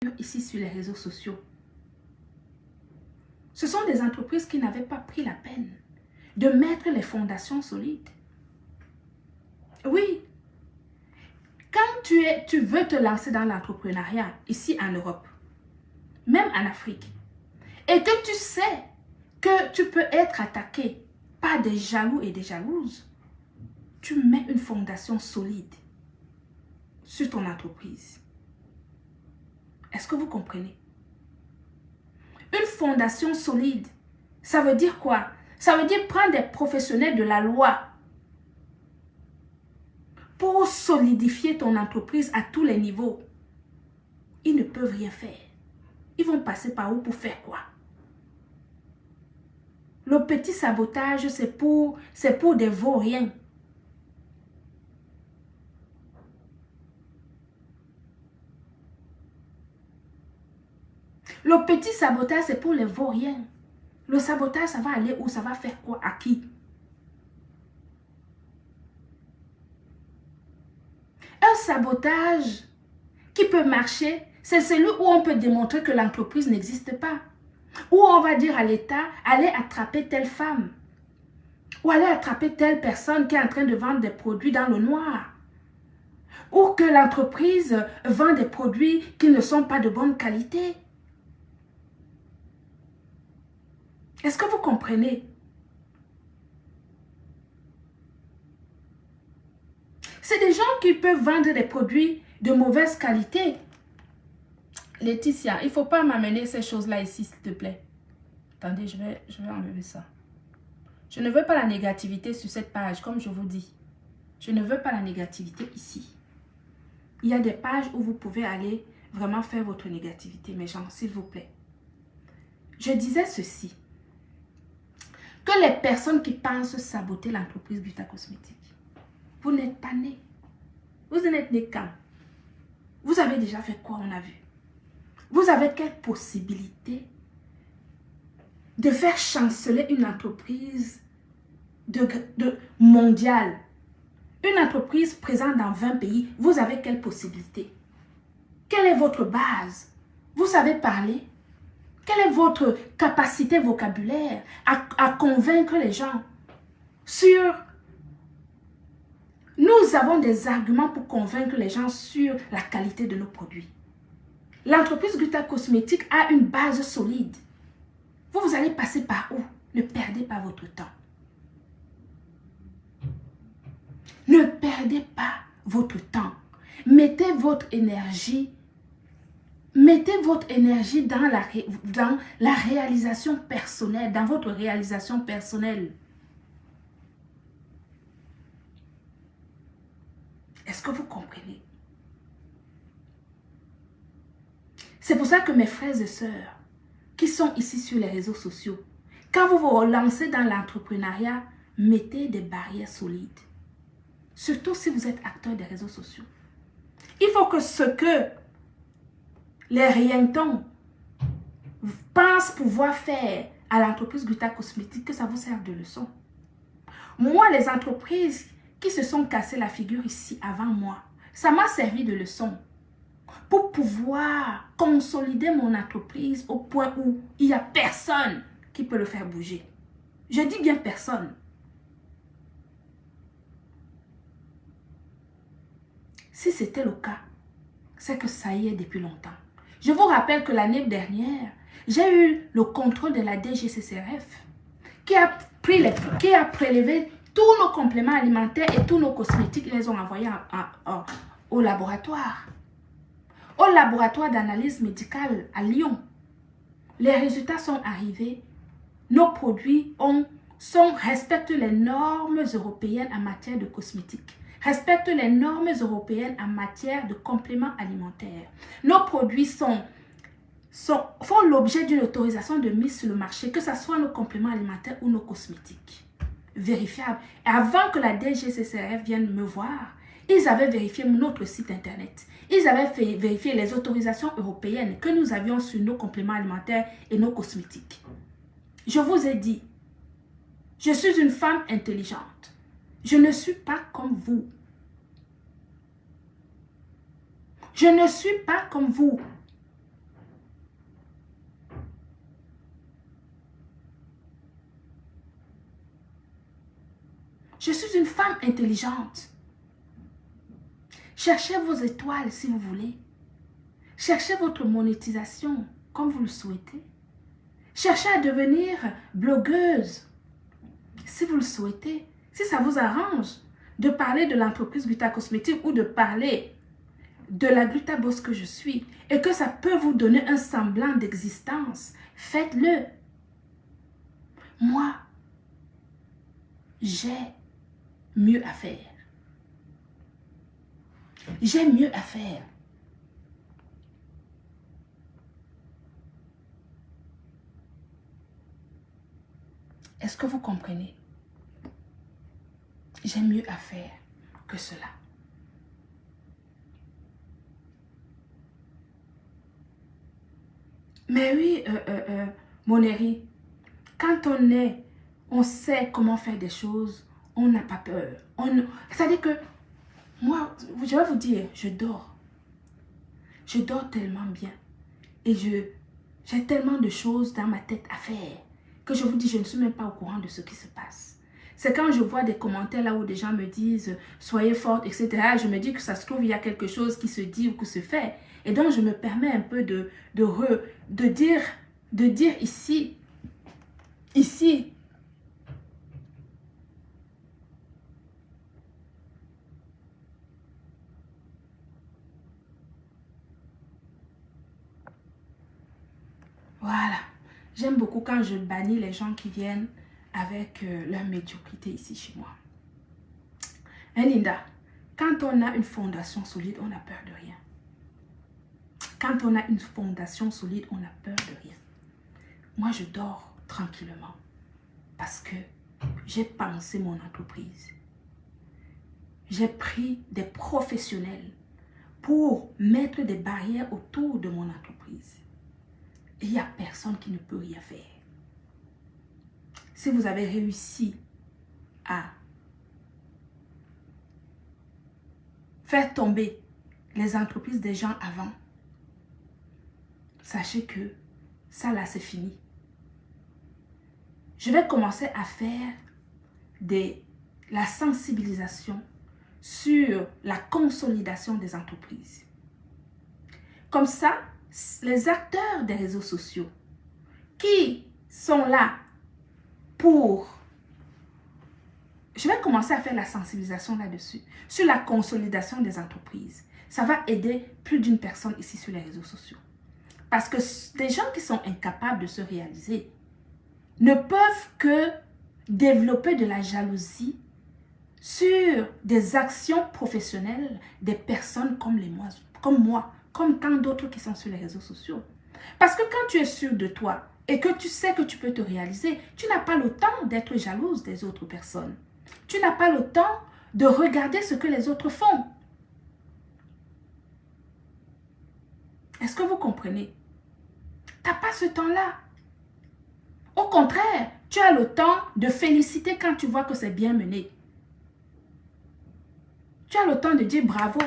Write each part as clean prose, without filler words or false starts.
même ici sur les réseaux sociaux. Ce sont des entreprises qui n'avaient pas pris la peine de mettre les fondations solides. Oui, quand tu veux te lancer dans l'entrepreneuriat ici en Europe, même en Afrique, et que tu sais que tu peux être attaqué par des jaloux et des jalouses, tu mets une fondation solide sur ton entreprise. Est-ce que vous comprenez? Une fondation solide, ça veut dire quoi? Ça veut dire prendre des professionnels de la loi pour solidifier ton entreprise à tous les niveaux. Ils ne peuvent rien faire. Ils vont passer par où pour faire quoi? Le petit sabotage, c'est pour des vauriens. Le petit sabotage, c'est pour les vauriens. Le sabotage, ça va aller où? Ça va faire quoi? À qui? Un sabotage qui peut marcher, c'est celui où on peut démontrer que l'entreprise n'existe pas. Où on va dire à l'État, allez attraper telle femme. Ou allez attraper telle personne qui est en train de vendre des produits dans le noir. Ou que l'entreprise vend des produits qui ne sont pas de bonne qualité. Est-ce que vous comprenez? C'est des gens qui peuvent vendre des produits de mauvaise qualité. Laetitia, il ne faut pas m'amener ces choses-là ici, s'il te plaît. Attendez, je vais enlever ça. Je ne veux pas la négativité sur cette page, comme je vous dis. Je ne veux pas la négativité ici. Il y a des pages où vous pouvez aller vraiment faire votre négativité, mes gens, s'il vous plaît. Je disais ceci. Que les personnes qui pensent saboter l'entreprise Gutta Cosmétique, vous n'êtes pas nés. Vous n'êtes nés quand? Vous avez déjà fait quoi, on a vu? Vous avez quelle possibilité de faire chanceler une entreprise mondiale? Une entreprise présente dans 20 pays, vous avez quelle possibilité? Quelle est votre base? Vous savez parler? Quelle est votre capacité vocabulaire à convaincre les gens sur... Nous avons des arguments pour convaincre les gens sur la qualité de nos produits. L'entreprise Gutta Cosmétique a une base solide. Vous allez passer par où? Ne perdez pas votre temps. Ne perdez pas votre temps. Mettez votre énergie dans la réalisation personnelle, dans votre réalisation personnelle. Est-ce que vous comprenez? C'est pour ça que mes frères et sœurs qui sont ici sur les réseaux sociaux, quand vous vous lancez dans l'entrepreneuriat, mettez des barrières solides. Surtout si vous êtes acteur des réseaux sociaux. Il faut que ce que les rientons pensent pouvoir faire à l'entreprise Gutta Cosmétique, que ça vous serve de leçon. Moi, les entreprises qui se sont cassées la figure ici avant moi, ça m'a servi de leçon pour pouvoir consolider mon entreprise au point où il n'y a personne qui peut le faire bouger. Je dis bien personne. Si c'était le cas, c'est que ça y est depuis longtemps. Je vous rappelle que l'année dernière, j'ai eu le contrôle de la DGCCRF qui a prélevé tous nos compléments alimentaires et tous nos cosmétiques. Ils les ont envoyés au laboratoire. Au laboratoire d'analyse médicale à Lyon. Les résultats sont arrivés. Nos produits respectent les normes européennes en matière de cosmétiques. Respectent les normes européennes en matière de compléments alimentaires. Nos produits font l'objet d'une autorisation de mise sur le marché, que ce soit nos compléments alimentaires ou nos cosmétiques. Vérifiable. Et avant que la DGCCRF vienne me voir, ils avaient vérifié notre site internet. Ils avaient vérifié les autorisations européennes que nous avions sur nos compléments alimentaires et nos cosmétiques. Je vous ai dit, je suis une femme intelligente. Je ne suis pas comme vous. Je ne suis pas comme vous. Je suis une femme intelligente. Cherchez vos étoiles si vous voulez. Cherchez votre monétisation comme vous le souhaitez. Cherchez à devenir blogueuse si vous le souhaitez. Si ça vous arrange de parler de l'entreprise Gluta Cosmétique ou de parler de la Gluta Boss que je suis et que ça peut vous donner un semblant d'existence, faites-le. Moi, j'ai mieux à faire. J'ai mieux à faire. Est-ce que vous comprenez? J'ai mieux à faire que cela. Mais oui, Moneri, quand on sait comment faire des choses, on n'a pas peur. C'est-à-dire que moi, je vais vous dire, je dors. Je dors tellement bien. Et j'ai tellement de choses dans ma tête à faire que je vous dis, je ne suis même pas au courant de ce qui se passe. C'est quand je vois des commentaires là où des gens me disent « Soyez forte », etc. Je me dis que ça se trouve, il y a quelque chose qui se dit ou qui se fait. Et donc, je me permets un peu de dire ici, voilà. J'aime beaucoup quand je bannis les gens qui viennent avec leur médiocrité ici chez moi. Hein, Linda, quand on a une fondation solide, on n'a peur de rien. Quand on a une fondation solide, on n'a peur de rien. Moi, je dors tranquillement parce que j'ai pensé mon entreprise. J'ai pris des professionnels pour mettre des barrières autour de mon entreprise. Et il n'y a personne qui ne peut rien faire. Si vous avez réussi à faire tomber les entreprises des gens avant, sachez que ça là, c'est fini. Je vais commencer à faire la sensibilisation sur la consolidation des entreprises. Comme ça, les acteurs des réseaux sociaux qui sont là pour... Je vais commencer à faire la sensibilisation là-dessus, sur la consolidation des entreprises. Ça va aider plus d'une personne ici sur les réseaux sociaux. Parce que des gens qui sont incapables de se réaliser ne peuvent que développer de la jalousie sur des actions professionnelles des personnes comme moi, comme tant d'autres qui sont sur les réseaux sociaux. Parce que quand tu es sûr de toi et que tu sais que tu peux te réaliser, tu n'as pas le temps d'être jalouse des autres personnes. Tu n'as pas le temps de regarder ce que les autres font. Est-ce que vous comprenez? Tu n'as pas ce temps-là. Au contraire, tu as le temps de féliciter quand tu vois que c'est bien mené. Tu as le temps de dire bravo.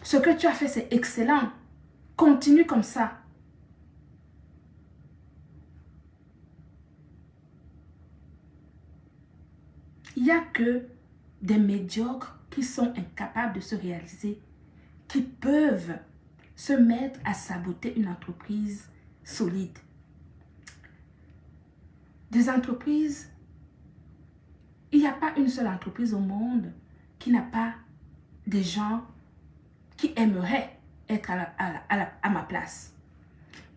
Ce que tu as fait, c'est excellent. Continue comme ça. Il n'y a que des médiocres qui sont incapables de se réaliser, qui peuvent se mettre à saboter une entreprise solide. Des entreprises, il n'y a pas une seule entreprise au monde qui n'a pas des gens qui aimeraient être à ma place.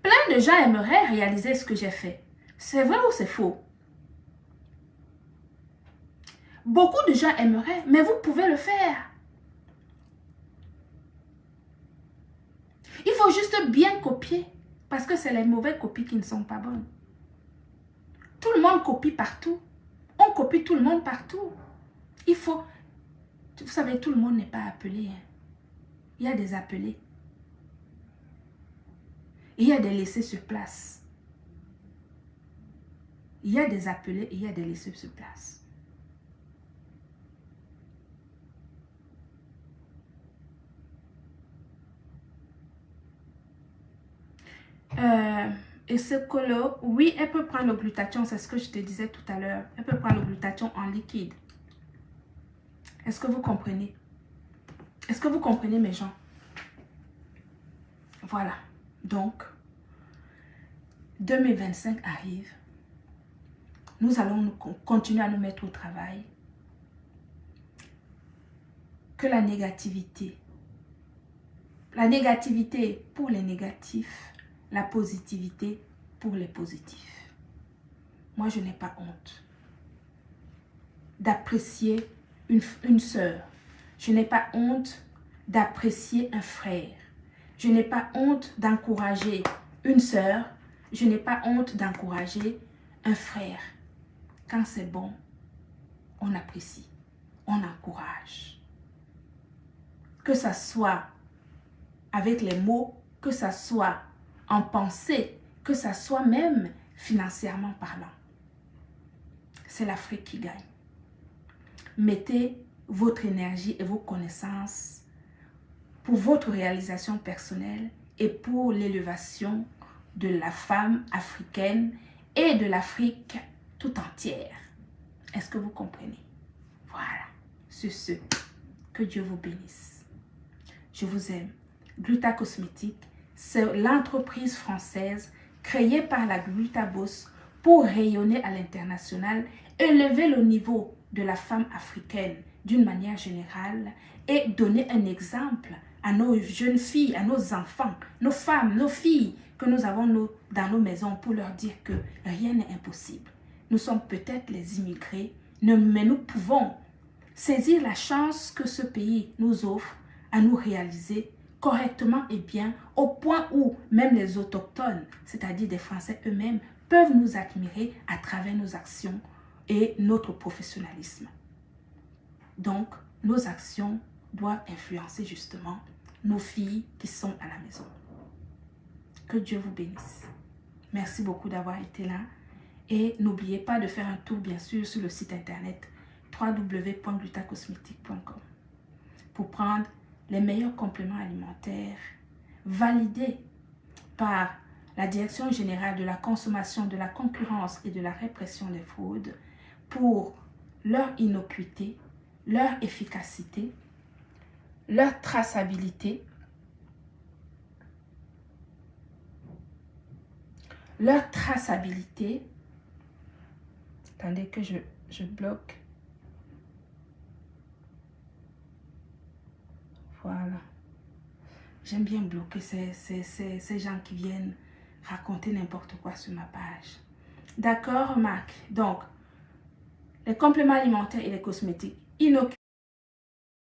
Plein de gens aimeraient réaliser ce que j'ai fait. C'est vrai ou c'est faux? Beaucoup de gens aimeraient, mais vous pouvez le faire. Il faut juste bien copier, parce que c'est les mauvaises copies qui ne sont pas bonnes. Tout le monde copie partout. On copie tout le monde partout. Il faut... Vous savez, tout le monde n'est pas appelé. Hein. Il y a des appelés. Il y a des laissés sur place. Il y a des appelés et il y a des laissés sur place. Et ce colo, oui, elle peut prendre le glutathion, c'est ce que je te disais tout à l'heure. Elle peut prendre le glutathion en liquide. Est-ce que vous comprenez? Est-ce que vous comprenez mes gens? Voilà. Donc, 2025 arrive. Nous allons continuer à nous mettre au travail. Que la négativité pour les négatifs, la positivité pour les positifs. Moi, je n'ai pas honte d'apprécier une sœur. Je n'ai pas honte d'apprécier un frère. Je n'ai pas honte d'encourager une sœur. Je n'ai pas honte d'encourager un frère. Quand c'est bon, on apprécie, on encourage. Que ça soit avec les mots, que ça soit en pensée, que ça soit même financièrement parlant. C'est l'Afrique qui gagne. Mettez votre énergie et vos connaissances pour votre réalisation personnelle et pour l'élévation de la femme africaine et de l'Afrique tout entière. Est-ce que vous comprenez? Voilà. Sur ce, que Dieu vous bénisse. Je vous aime. Gluta Cosmétique, c'est l'entreprise française créée par la Glutabos pour rayonner à l'international, élever le niveau de la femme africaine d'une manière générale et donner un exemple à nos jeunes filles, à nos enfants, nos femmes, nos filles que nous avons dans nos maisons pour leur dire que rien n'est impossible. Nous sommes peut-être les immigrés, mais nous pouvons saisir la chance que ce pays nous offre à nous réaliser correctement et bien, au point où même les autochtones, c'est-à-dire des Français eux-mêmes, peuvent nous admirer à travers nos actions et notre professionnalisme. Donc, nos actions doivent influencer justement nos filles qui sont à la maison. Que Dieu vous bénisse. Merci beaucoup d'avoir été là. Et n'oubliez pas de faire un tour, bien sûr, sur le site internet www.glutacosmetique.com pour prendre les meilleurs compléments alimentaires validés par la Direction générale de la consommation, de la concurrence et de la répression des fraudes pour leur innocuité, leur efficacité, leur traçabilité, Attendez que je bloque. Voilà. J'aime bien bloquer ces gens qui viennent raconter n'importe quoi sur ma page. D'accord, Marc? Donc, les compléments alimentaires et les cosmétiques inocués